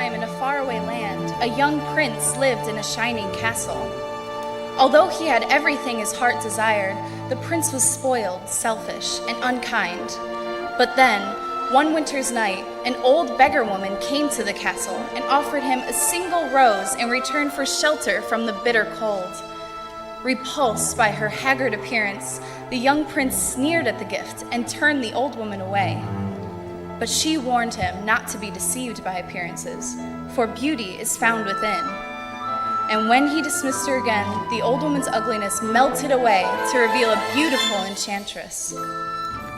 time in a faraway land, a young prince lived in a shining castle. Although he had everything his heart desired, the prince was spoiled, selfish, and unkind. But then, one winter's night, an old beggar woman came to the castle and offered him a single rose in return for shelter from the bitter cold. Repulsed by her haggard appearance, the young prince sneered at the gift and turned the old woman away. But she warned him not to be deceived by appearances, for beauty is found within. And when he dismissed her again, the old woman's ugliness melted away to reveal a beautiful enchantress.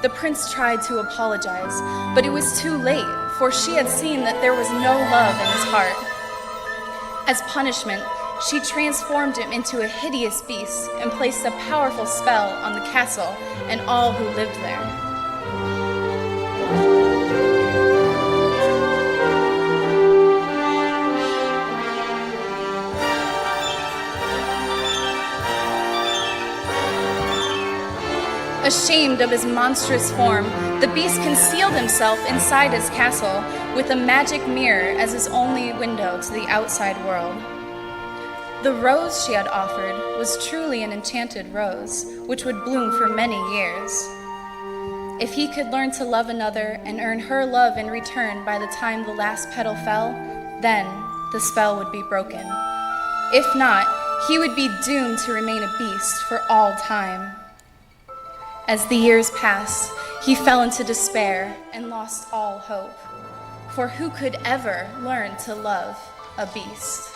The prince tried to apologize, but it was too late, for she had seen that there was no love in his heart. As punishment, she transformed him into a hideous beast and placed a powerful spell on the castle and all who lived there. Ashamed of his monstrous form, the beast concealed himself inside his castle with a magic mirror as his only window to the outside world. The rose she had offered was truly an enchanted rose, which would bloom for many years. If he could learn to love another and earn her love in return by the time the last petal fell, then the spell would be broken. If not, he would be doomed to remain a beast for all time. As the years passed, he fell into despair and lost all hope. For who could ever learn to love a beast?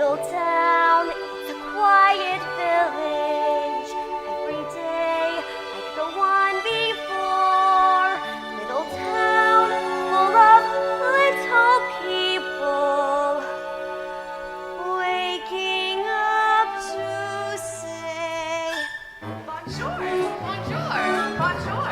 Little town, it's a quiet village. Every day, like the one before. Little town, full of little people, waking up to say, Bonjour, bonjour, bonjour,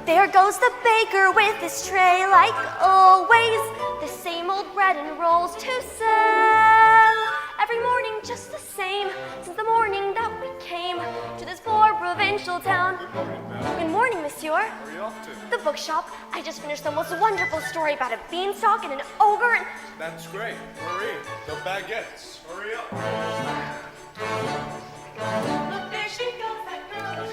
there goes the baker with his tray, like always. The same old bread and rolls to sell. Every morning just the same, since the morning that we came to this poor provincial town. Good morning, monsieur. Where are you off to? The bookshop. I just finished the most wonderful story about a beanstalk and an ogre and... That's great. Hurry. The baguettes. Hurry up. Look, there she goes, that girl.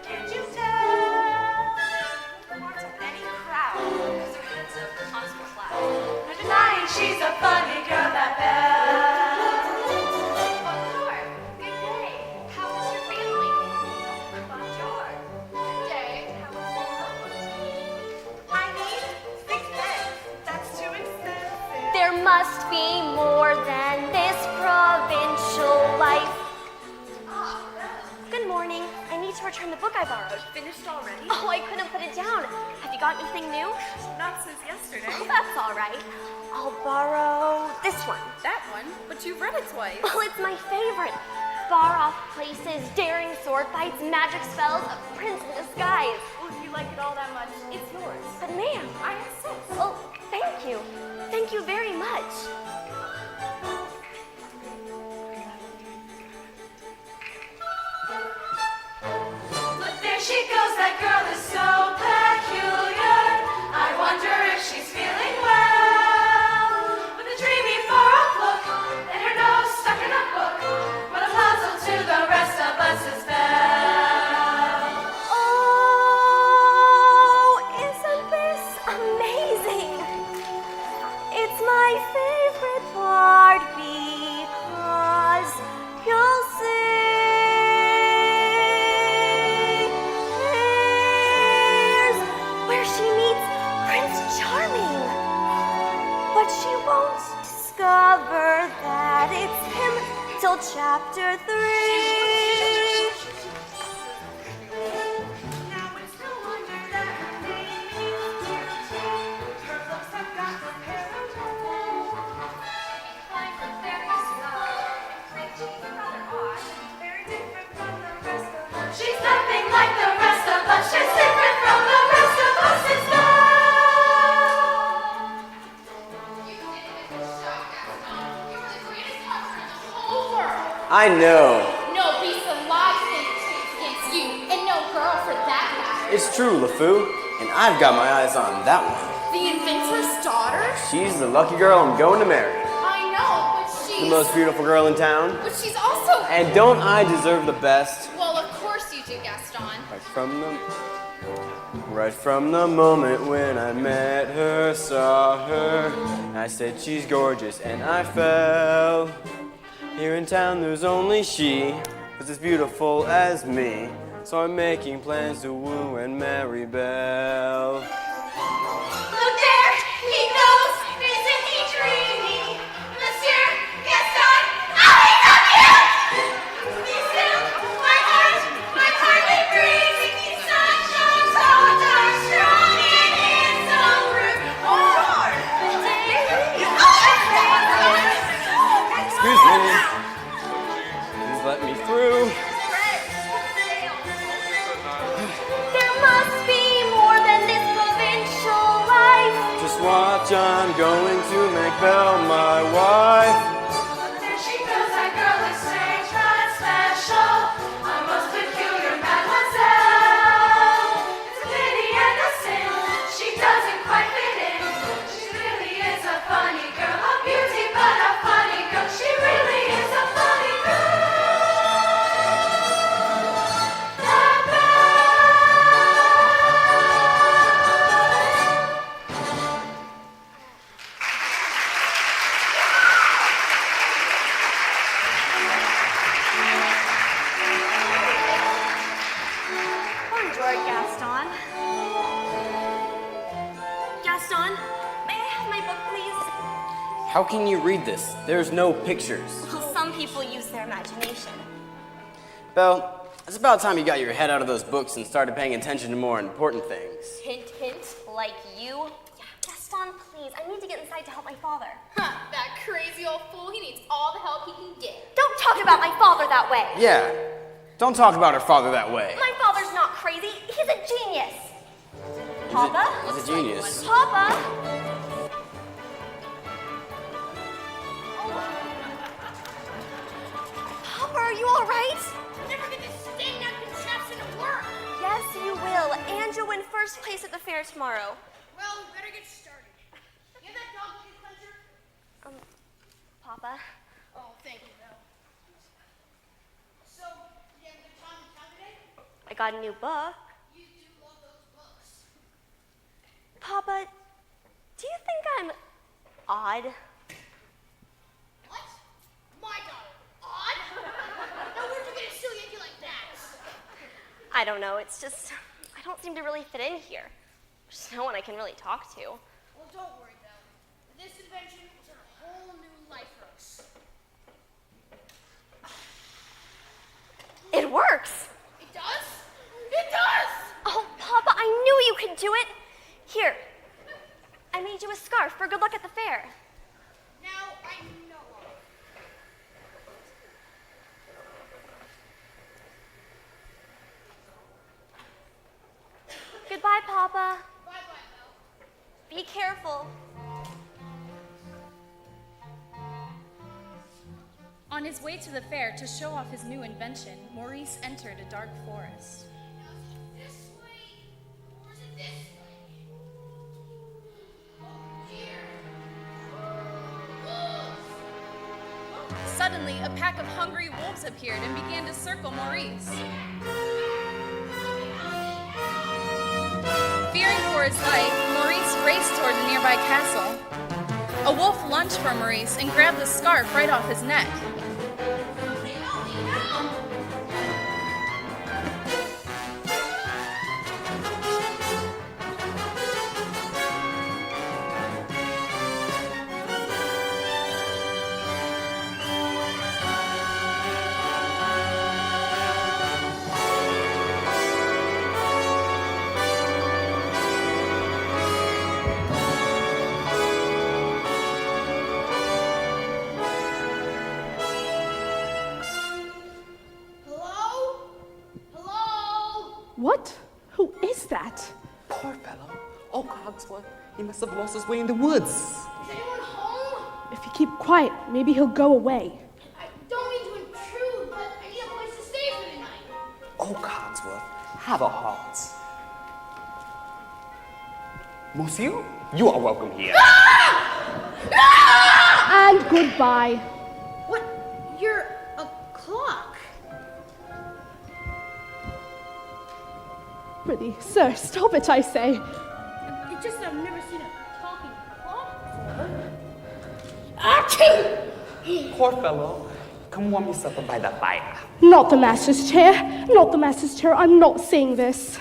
Can't you tell? Hearts of any crowd, because her handsome, constant cloud. No denying she's a funny girl, that Belle. Bonjour, good day. How is your family? Bonjour, good day. How is your mom? I need 6 beds. That's too expensive. There must be more than this provincial life. Ah, Belle. Good morning. I need to return the book I borrowed. Finished already? Oh, I couldn't put it down. Have you got anything new? Not since yesterday. Oh, that's all right. I'll borrow this one. That one? But you've read it twice. Oh, it's my favorite. Far-off places, daring sword fights, magic spells, a prince in disguise. Well, if you like it all that much, it's yours. But ma'am, I insist. oh, thank you. Thank you very much. Look, there she goes, that girl is so peculiar. I wonder if she's feeling well. With a dreamy far-off look, and her nose stuck in but she won't discover that it's him till chapter 3. Now it's no wonder that her name means beauty. Her looks have got the parallel. Like a fairy star. Like she's rather odd. Very different from the rest of us. She's nothing like the rest of us. She's different from the rest of us. It's love. I know. No beast alive stands a chance against you, and no girl for that matter. It's true, LeFou, and I've got my eyes on that one. The inventor's daughter? She's the lucky girl I'm going to marry. I know, but she's... The most beautiful girl in town. But she's also... And don't I deserve the best? Well, of course you do, Gaston. Right from the moment when I met her, saw her, I said she's gorgeous and I fell. Here in town there's only she, who's as beautiful as me. So I'm making plans to woo and marry Belle. Look there, he knows, isn't he dreamy? Monsieur Gaston, oh, he's up here! Be still, my heart it breathes. He's such a tall, dark, strong, and handsome brute. Excuse me. Please let me through. There must be more than this provincial life. Just watch, I'm going to make Belle my wife. There she goes, that girl is strange, but special. A most peculiar mademoiselle. It's a pity and a sin. She doesn't quite fit in. She really is a funny girl, a beauty but a funny girl. She really is a funny girl. Bonjour, Gaston. Gaston, may I have my book, please? How can you read this? There's no pictures. Well, some people use their imagination. Belle, it's about time you got your head out of those books and started paying attention to more important things. Hint, hint, like you. Gaston, please, I need to get inside to help my father. Huh, that crazy old fool, he needs all the help he can get. Don't talk about my father that way. Yeah, don't talk about her father that way. My father's not crazy. He's a genius. Papa? He's a genius. Papa? Papa, are you all right? Never get this stand up contraption to work. Yes, you will. And you'll win first place at the fair tomorrow. Well, we better get started. You have that dog food cleanser? Papa? Oh, thank you, Belle. So, you have a good time in town today? I got a new book. You do love those books. Papa, do you think I'm odd? What? My daughter. Odd? Now where'd you get a silly idea like that? I don't know. It's just, I don't seem to really fit in here. There's no one I can really talk to. Well, don't worry, Belle. This invention is a whole new life for us. It works. It does? It does! Oh, Papa, I knew you could do it. Here, I made you a scarf for good luck at the fair. Now I know. Goodbye, Papa. Bye-bye, Belle. Be careful. On his way to the fair to show off his new invention, Maurice entered a dark forest. This way, or is it this way? Oh dear. Wolves! Suddenly, a pack of hungry wolves appeared and began to circle Maurice. Fearing for his life, Maurice raced toward the nearby castle. A wolf lunged for Maurice and grabbed the scarf right off his neck. Who is that? Poor fellow. Oh, Cogsworth. He must have lost his way in the woods. Is anyone home? If you keep quiet, maybe he'll go away. I don't mean to intrude, but I need a place to stay for the night. Oh, Cogsworth, have a heart. Monsieur, you are welcome here. And goodbye. What? You're a clock. Pretty, sir, stop it, I say. It's just that I've never seen a talking clock before. Poor fellow. Come warm yourself up by the fire. Not the master's chair. Not the master's chair. I'm not saying this.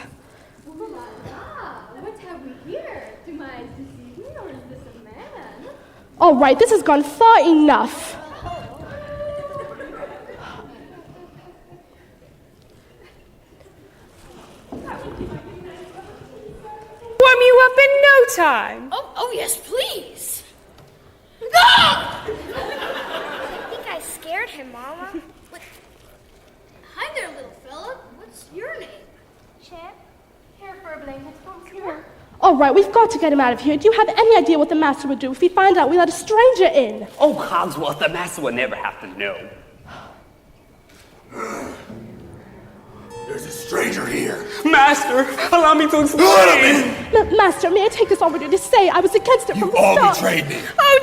What have we here? Do my eyes deceive me, or is this a man? All right, this has gone far enough. Warm you up in no time. Oh yes, please. I think I scared him, Mama. Hi there, little fella. What's your name? Chip, here for a blanket. Come here. All right, we've got to get him out of here. Do you have any idea what the master would do if he found out we let a stranger in? Oh, Cogsworth, the master will never have to know. There's a stranger here. Master, allow me to explain. Let him in! Master, may I take this opportunity to say I was against it from You the all start. betrayed me. Oh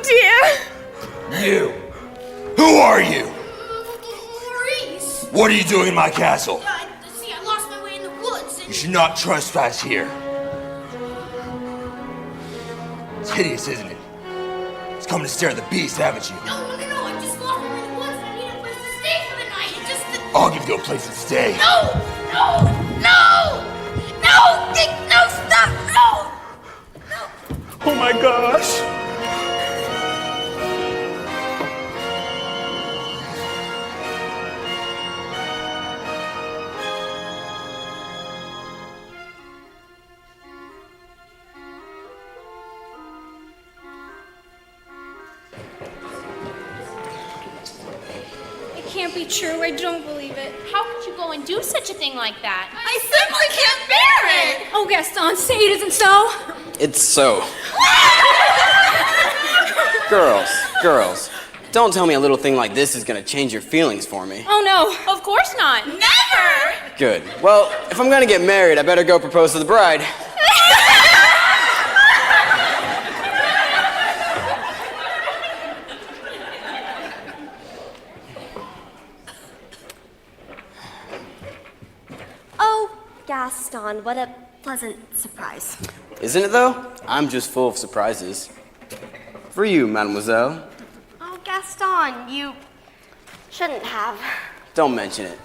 dear. You. Who are you? Maurice. What are you doing in my castle? See, I lost my way in the woods, You and should not trespass here. It's hideous, isn't it? It's coming to stare at the beast, haven't you? no, I just lost my way in the woods, and I need a place to stay for the night. It just that. I'll give you a place to stay. No, stop, no. Oh my gosh. It can't be true. I don't believe it. How could you go and do such a thing like that? I simply can't bear it. Oh, Gaston, say it isn't so. It's so. Girls, don't tell me a little thing like this is gonna change your feelings for me. Oh, no. Of course not. Never. Good. Well, if I'm gonna get married, I better go propose to the bride. Oh, Gaston, what a pleasant surprise. Isn't it though? I'm just full of surprises. For you, mademoiselle. Oh, Gaston, you shouldn't have. Don't mention it.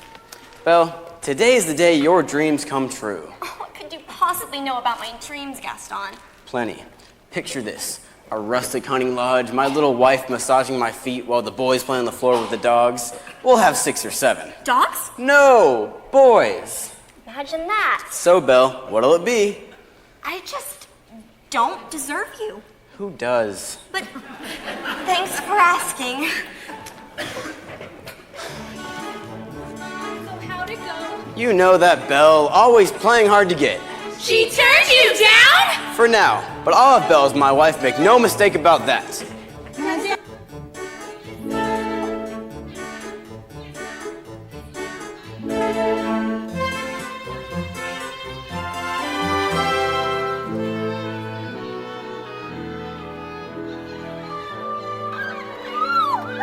Well, today is the day your dreams come true. Oh, what could you possibly know about my dreams, Gaston? Plenty. Picture this. A rustic hunting lodge, my little wife massaging my feet while the boys play on the floor with the dogs. We'll have 6 or 7. Dogs? No, boys. Imagine that. So, Belle, what'll it be? I just don't deserve you. Who does? But thanks for asking. So how'd it go? You know that Belle, always playing hard to get. She turned you down? For now, but I'll have Belle as my wife, make no mistake about that.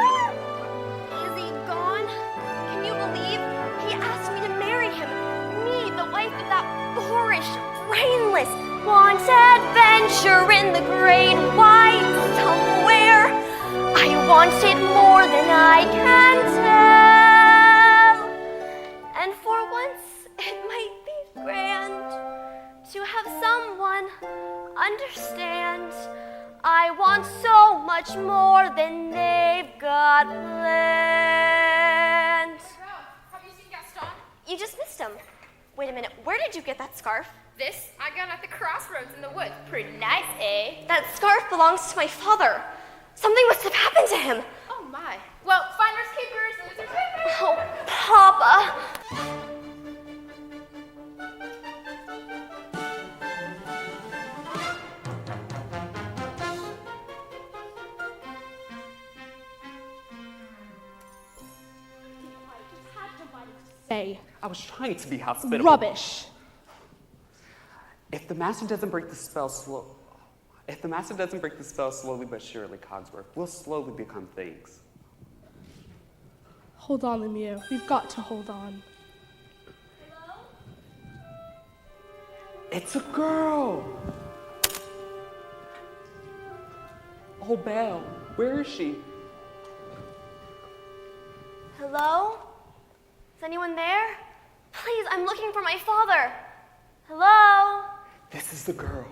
Is he gone? Can you believe? He asked me to marry him. Me, the wife of that boorish, brainless, wants adventure in the great white somewhere. I wanted more than I can tell. And for once, it might be grand to have someone understand. I want so much more than they've got planned. Have you seen Gaston? You just missed him. Wait a minute, where did you get that scarf? This I got at the crossroads in the woods. Pretty nice, eh? That scarf belongs to my father. Something must have happened to him. Oh my. Well, finders keepers, losers keepers. Oh, Papa. stay. I was trying to be hospitable. Rubbish. If the master doesn't break the spell slowly but surely, Cogsworth, we'll slowly become things. Hold on, Lemieux. We've got to hold on. It's a girl! Oh, Belle, where is she? Hello? Is anyone there? Please, I'm looking for my father. Hello? This is the girl.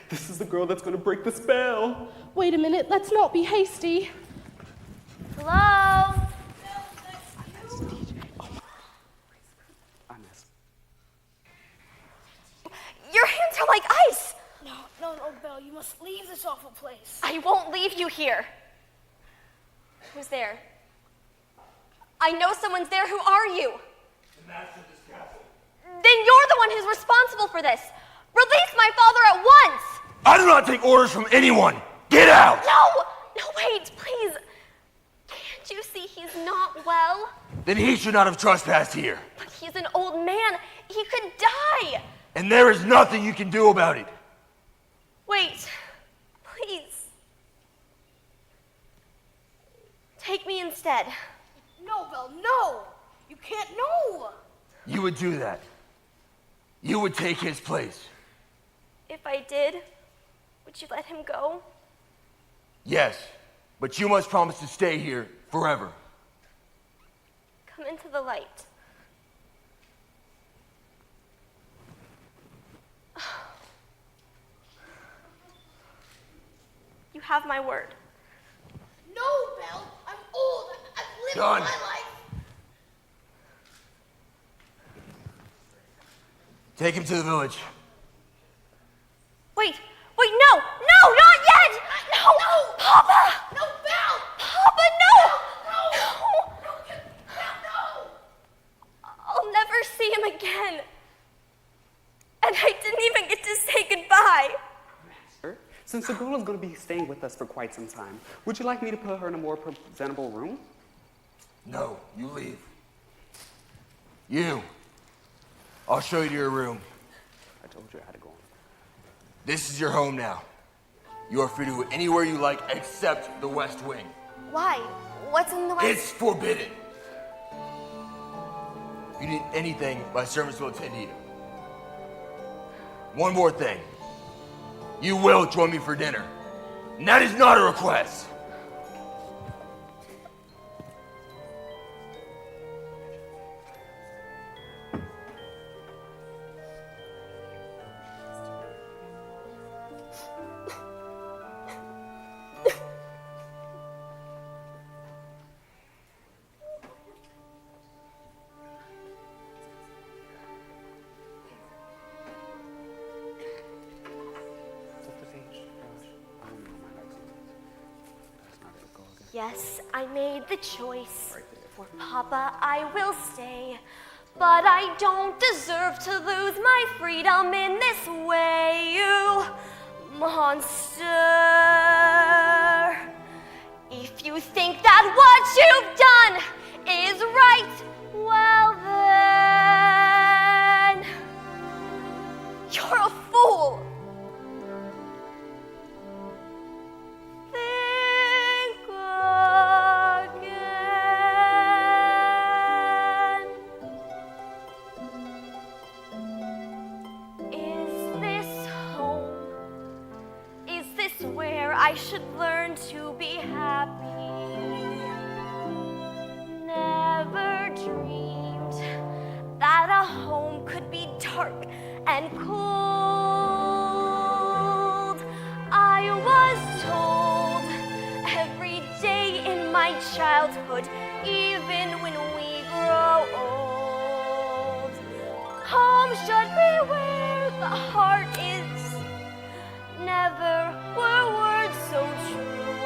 This is the girl that's gonna break the spell. Wait a minute, let's not be hasty. Hello? I miss. Your hands are like ice. No, Belle, you must leave this awful place. I won't leave you here. Who's there? I know someone's there. Who are you? The master of this castle. Then you're the one who's responsible for this. Release my father at once. I do not take orders from anyone. Get out! No, wait, please. Can't you see he's not well? Then he should not have trespassed here. But he's an old man. He could die. And there is nothing you can do about it. Wait, please. Take me instead. No, Belle, no. You can't, no. You would do that. You would take his place. If I did, would you let him go? Yes, but you must promise to stay here forever. Come into the light. You have my word. No, Belle, I'm old. I've lived Done. my life. Take him to the village. Wait, no, not yet! No, Papa! No, Belle! Papa, no! No! I'll never see him again. And I didn't even get to say goodbye. Master, since the girl is going to be staying with us for quite some time, would you like me to put her in a more presentable room? No, you leave. You. I'll show you to your room. I told you I had to go on. This is your home now. You are free to go anywhere you like except the West Wing. Why? What's in the way? It's forbidden. If you need anything, my servants will attend to you. One more thing. You will join me for dinner. And that is not a request. Yes, I made the choice. For Papa, I will stay. But I don't deserve to lose my freedom in this way, you monster. If you think that what you've done is right, well then, you're a fool. I should learn to be happy. Never dreamed that a home could be dark and cold. I was told every day in my childhood, even when we grow old, home should be where the heart is. Never were words so true.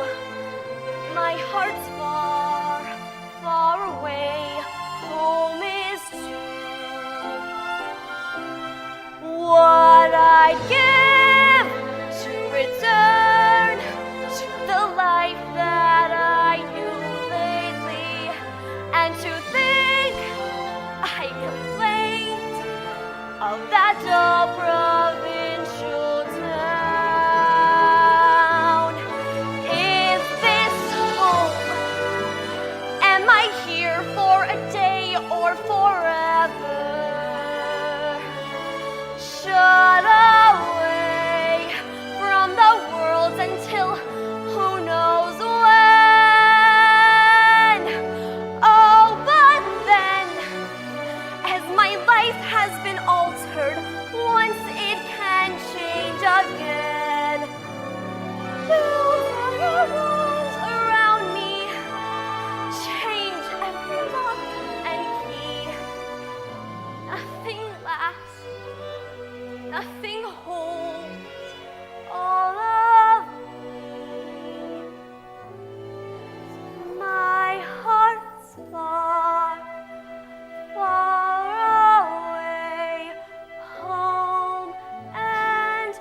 My heart's far, far away. Home is too. What I'd give to return to the life that I knew lately, and to think I can nothing holds all of me. My heart's far, far away, home and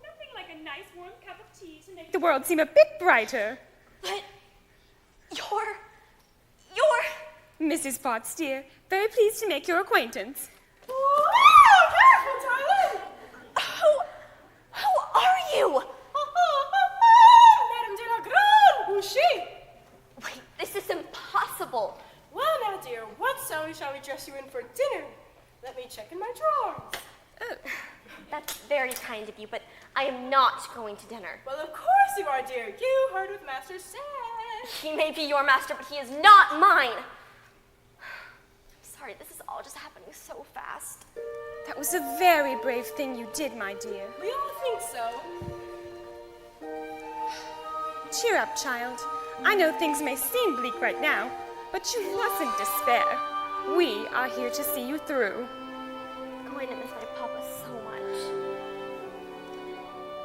Nothing like a nice warm cup of tea to make the world seem a bit brighter. But you're Mrs. Potts, dear, very pleased to make your acquaintance. who are you? Madame de la Grande Boucher. Wait, this is impossible. Well, now, dear, what salary shall we dress you in for dinner? Let me check in my drawers. That's very kind of you, but I am not going to dinner. Well, of course you are, dear. You heard what Master said. He may be your master, but he is not mine. Sorry, this is all just happening so fast. That was a very brave thing you did, my dear. We all think so. Cheer up, child. I know things may seem bleak right now, but you mustn't despair. We are here to see you through. I'm going to miss my papa so much.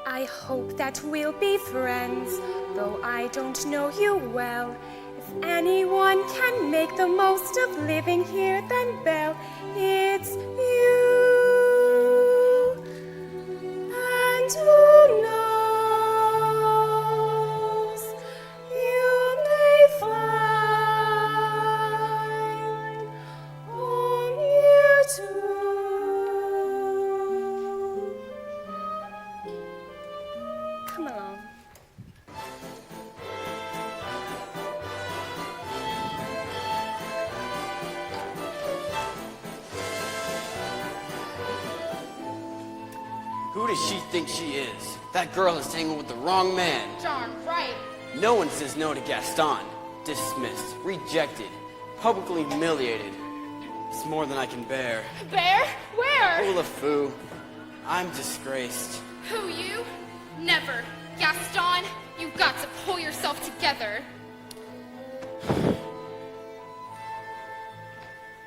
I hope that we'll be friends, though I don't know you well. If anyone can make the most of living here, then Belle, it's you. And who knows, you may find home here too. Come along. Who does she think she is? That girl is tangled with the wrong man. Darn right. No one says no to Gaston. Dismissed, rejected, publicly humiliated. It's more than I can bear. Bear? Where? Full of foo. I'm disgraced. Who, you? Never. Gaston, you've got to pull yourself together.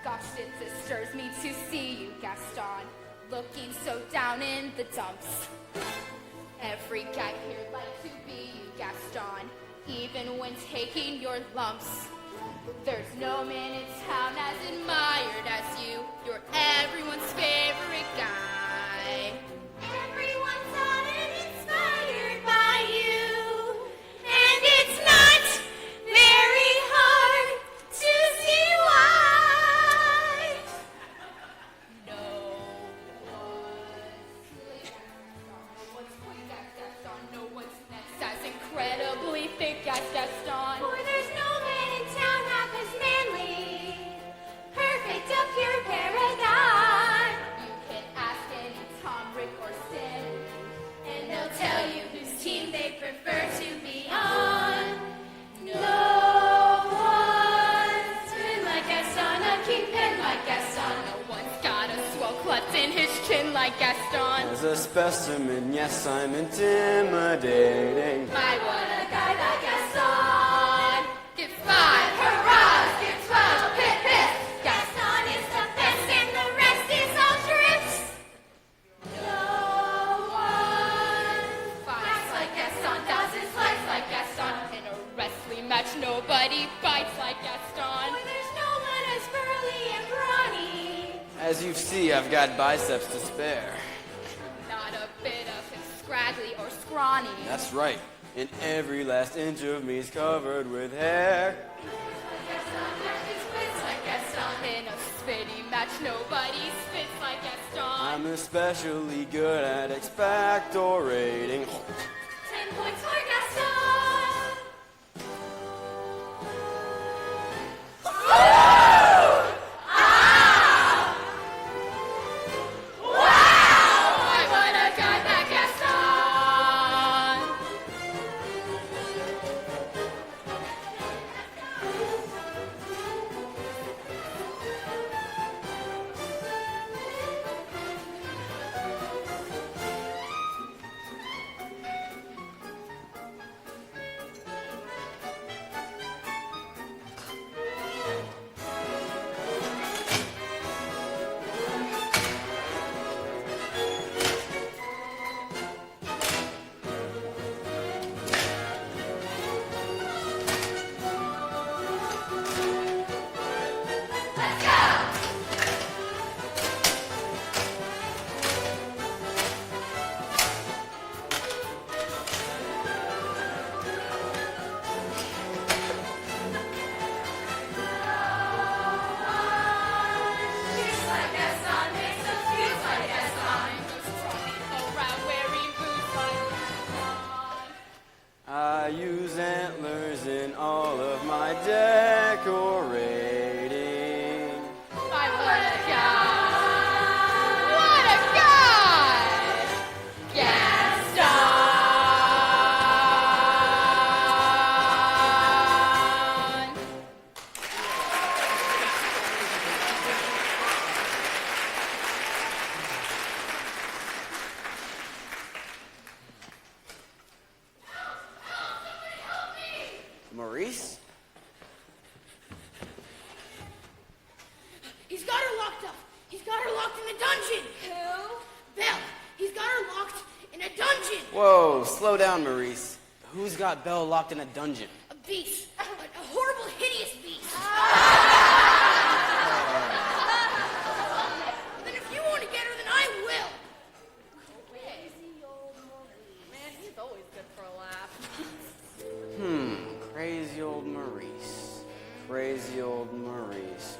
Gosh, it disturbs me to see you, Gaston, looking so down in the dumps. Every guy here likes to be you, Gaston, even when taking your lumps. There's no man in town as admired as you. You're everyone's favorite guy. Everyone's on and inspired by you. And it's not very hard to see why. No one's quite as Gaston. No one's next as incredibly thick as Gaston. For there's no man in town half as manly. Perfect, a pure paragon. You can ask any Tom, Rick, or Stan, and they'll tell you whose team they prefer to be on. No one's been like Gaston, a kingpin like Gaston. No one's got a swell cleft in his chin like Gaston. As a specimen, yes, I'm intimidating. My, what a guy like Gaston. Give 5 hurrahs, give 12 pip pip. Gaston is the best and the rest is all drips. No one fights like Gaston, doesn't slice like Gaston. In a wrestling match, nobody bites like Gaston. For there's no one as burly and brawny. As you see, I've got biceps to spare. Not a bit of him scraggly or scrawny. That's right. And every last inch of me is covered with hair. Spits like Gaston. In a spitty match, nobody spits like Gaston. I'm especially good at expectorating. 10 points for Gaston. Why, what a guy like Gaston. Whoa, slow down, Maurice. Who's got Belle locked in a dungeon? A beast. A horrible, hideous beast. Then if you want to get her, then I will. Crazy old Maurice. Man, he's always good for a laugh. Crazy old Maurice. Crazy old Maurice.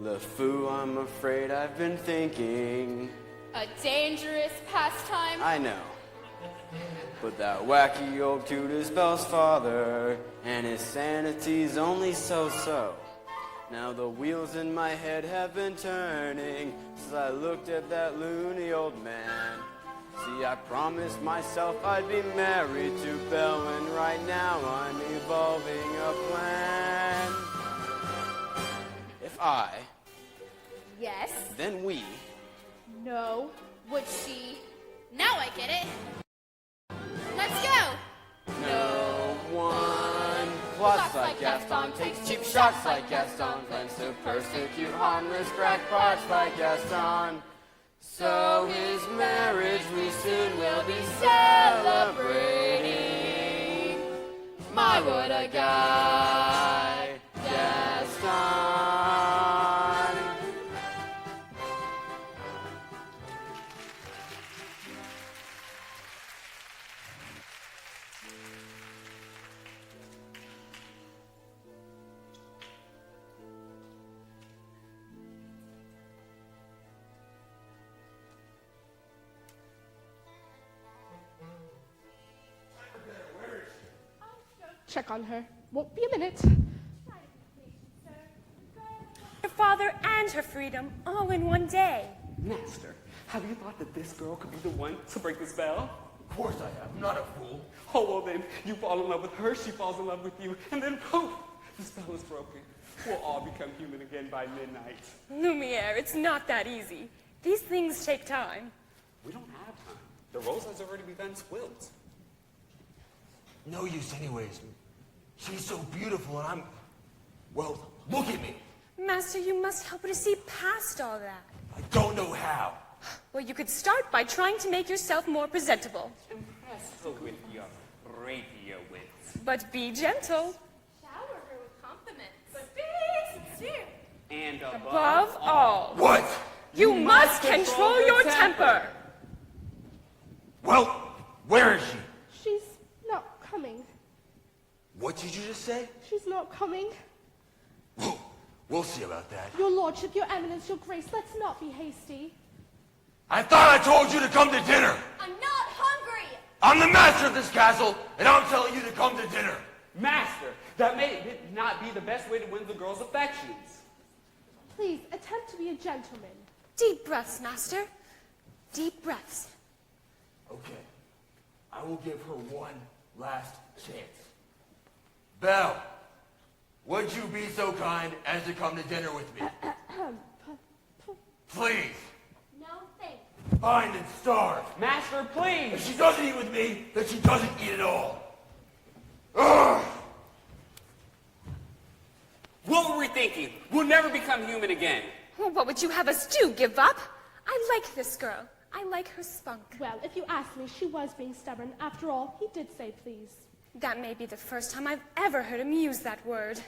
LeFou, I'm afraid I've been thinking. A dangerous pastime. I know. But that wacky old coot is Belle's father, and his sanity's only so-so. Now the wheels in my head have been turning since I looked at that loony old man. See, I promised myself I'd be married to Belle, and right now I'm evolving a plan. If I, Yes. then we, No. Would she? Now I get it. Let's go. no one plots like Gaston, takes cheap shots like Gaston, plans to persecute harmless crackpots like Gaston. So his marriage we soon will be celebrating. My, what a guy, Gaston. Check on her. Won't be a minute. Her father and her freedom all in one day. Master, have you thought that this girl could be the one to break the spell? Of course I have. I'm not a fool. Oh, well then, you fall in love with her, she falls in love with you, and then poof, the spell is broken. We'll all become human again by midnight. Lumiere, it's not that easy. These things take time. We don't have time. The rose has already begun spilt. No use anyways. She's so beautiful and I'm... Well, look at me. Master, you must help her to see past all that. I don't know how. Well, you could start by trying to make yourself more presentable. Impress her with your rapier wits. But be gentle. Shower her with compliments. But be sincere. And Above all, What? you must control your temper. Well, where is she? She's not coming. What did you just say? She's not coming. We'll see about that. Your lordship, your eminence, your grace, let's not be hasty. I thought I told you to come to dinner. I'm not hungry. I'm the master of this castle, and I'm telling you to come to dinner. Master, that may not be the best way to win the girl's affections. Please, attempt to be a gentleman. Deep breaths, Master. Deep breaths. Okay. I will give her one last chance. Belle, would you be so kind as to come to dinner with me? Please. No thanks. Fine and starve. Master, please! If she doesn't eat with me, then she doesn't eat at all. Ugh! What were we thinking? We'll never become human again. Well, what would you have us do? Give up? I like this girl. I like her spunk. Well, if you ask me, she was being stubborn. After all, he did say please. That may be the first time I've ever heard him use that word.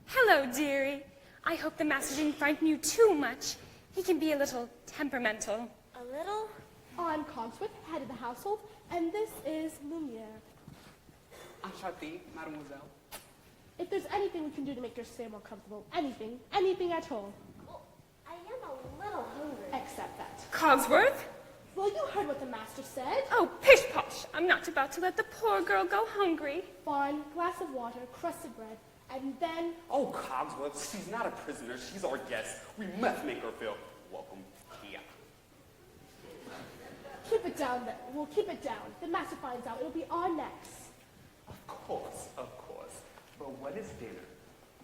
Hello, dearie. I hope the master didn't frighten you too much. He can be a little temperamental. A little? I'm Cogsworth, head of the household, and this is Lumiere. Enchanté, mademoiselle. If there's anything we can do to make your stay more comfortable, anything at all, Well, I am a little hungry. except that. Cogsworth? Well, you heard what the master said. Oh, pish-posh. I'm not about to let the poor girl go hungry. Fine, glass of water, crusted bread, and then... Oh, Cogsworth, she's not a prisoner. She's our guest. We must make her feel welcome here. Keep it down then. We'll keep it down. The master finds out. It'll be our necks. Of course, of course. But what is dinner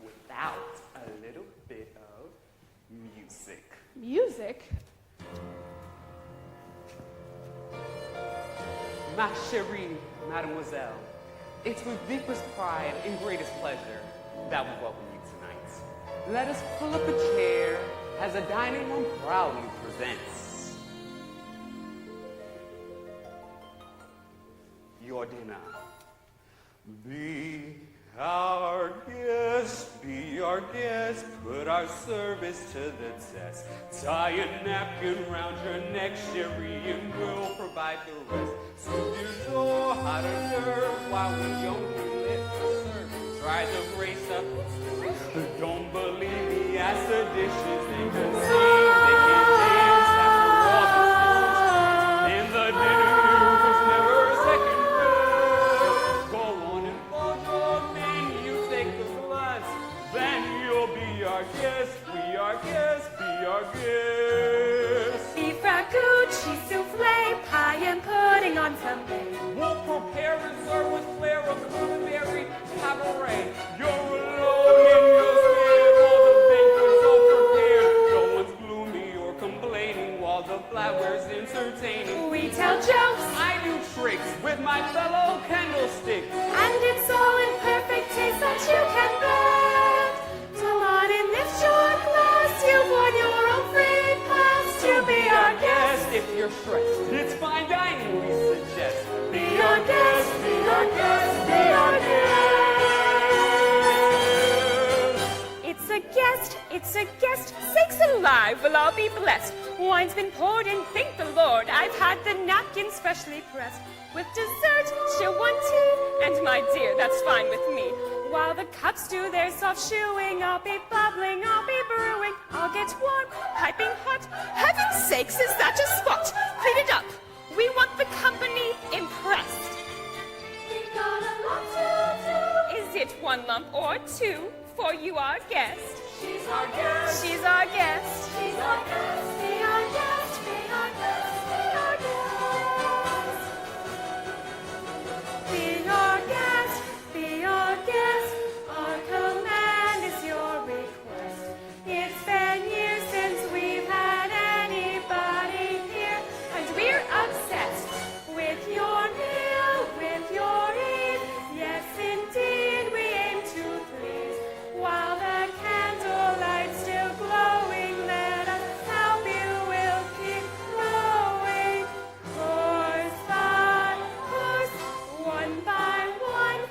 without a little bit of music? Music? Ma chérie, mademoiselle, it's with deepest pride and greatest pleasure that we welcome you tonight. Let us pull up a chair as the dining room proudly presents your dinner. Be our guest, be our guest, put our service to the test. Tie a napkin round your neck, Sherry, and we'll provide the rest. So you know how to serve while we only live to serve. Try to brace up. Don't believe me, ask the dishes. They can sing, they can dance after all the dishes. And the dinner was never second best. Go on and fold your menu, take the glass. Then you'll be our guest, be our guest, be our guest. Beef ragout, cheese souffle, pie and pudding on Sunday. We'll prepare and serve with flair a cranberry cabaret. You're alone in your bed, all the banquets all prepared. No one's gloomy or complaining while the flowers entertaining. We tell jokes, I do tricks with my fellow candlesticks. and it's all in perfect taste that you can bet. Come on and lift your glass, you've won your own free pass to be our guest. If you're stressed, it's fine dining we suggest. Be our guest, be our guest, be our guest. It's a guest, sakes alive, we'll all be blessed. Wine's been poured and thank the Lord, I've had the napkins freshly pressed. With dessert, she'll want tea, and my dear, that's fine with me. While the cups do their soft shoeing, I'll be bubbling, I'll be brewing. I'll get warm, piping hot. Heaven's sakes, is that a spot? Clean it up. We want the company impressed. We've got a lot to do. Is it one lump or two for you, our guest? She's our guest. She's our guest. She's our guest. Be our guest. Be our guest. Be our guest. Be our guest. Be our guest. Our command is your request. It's been years since we've had anybody here, and we're obsessed with your meal, with your ease. Yes, indeed, we aim to please. While the candlelight's still glowing, let us help you, we'll keep growing. Course by course, one by one,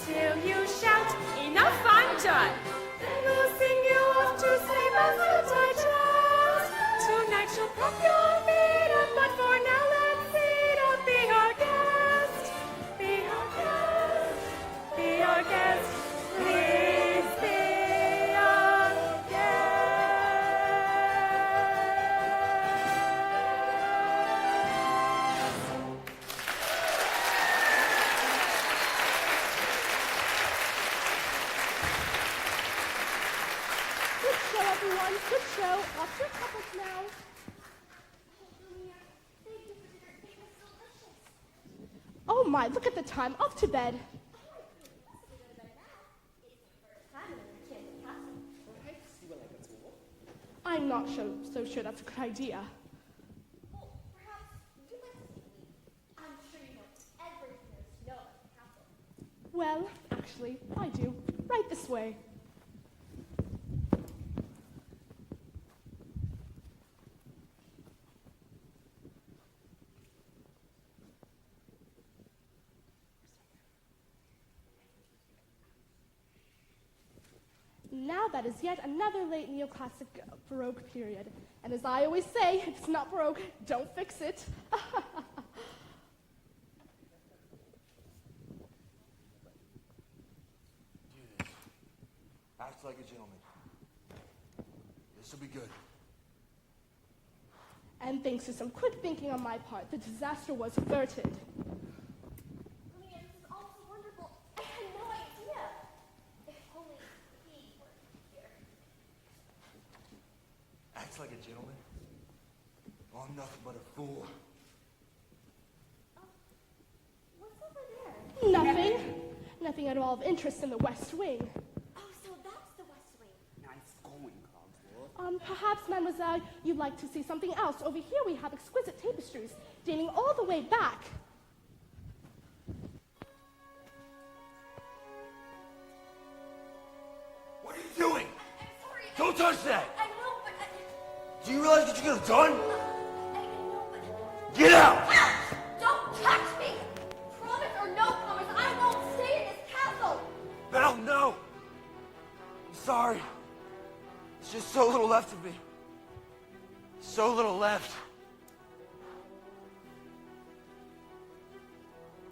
till you shout, enough, I'm done. Then we'll sing you off to sleep as you digest. Tonight she'll prop your feet up, but for now let's see her. Be our guest, be our guest, be our guest. Please be our guest. Good show, everyone. Good show. Off to your couples now. Oh my, look at the time. Off to bed. I'm not so sure that's a good idea. Well, perhaps you'd like to see me. I'm sure you know everything there is to know about the castle. Well, actually, I do. Right this way. Now that is yet another late neoclassic Baroque period. And as I always say, if it's not Baroque, don't fix it. Do this. Act like a gentleman. This will be good. And thanks to some quick thinking on my part, the disaster was averted. Lumiere, this is all so wonderful. I had no idea. If only he were here. Acts like a gentleman. Oh, I'm nothing but a fool. What's over there? Nothing. Nothing at all of interest in the West Wing. Oh, so that's the West Wing. Nice going, Cogswell. Perhaps, mademoiselle, you'd like to see something else. Over here we have exquisite tapestries, dating all the way back. What are you doing? I'm sorry. Don't touch that! I know, but Do you realize what you could have done? I know, but Get out! don't touch me. Promise or sorry. There's just so little left of me. So little left.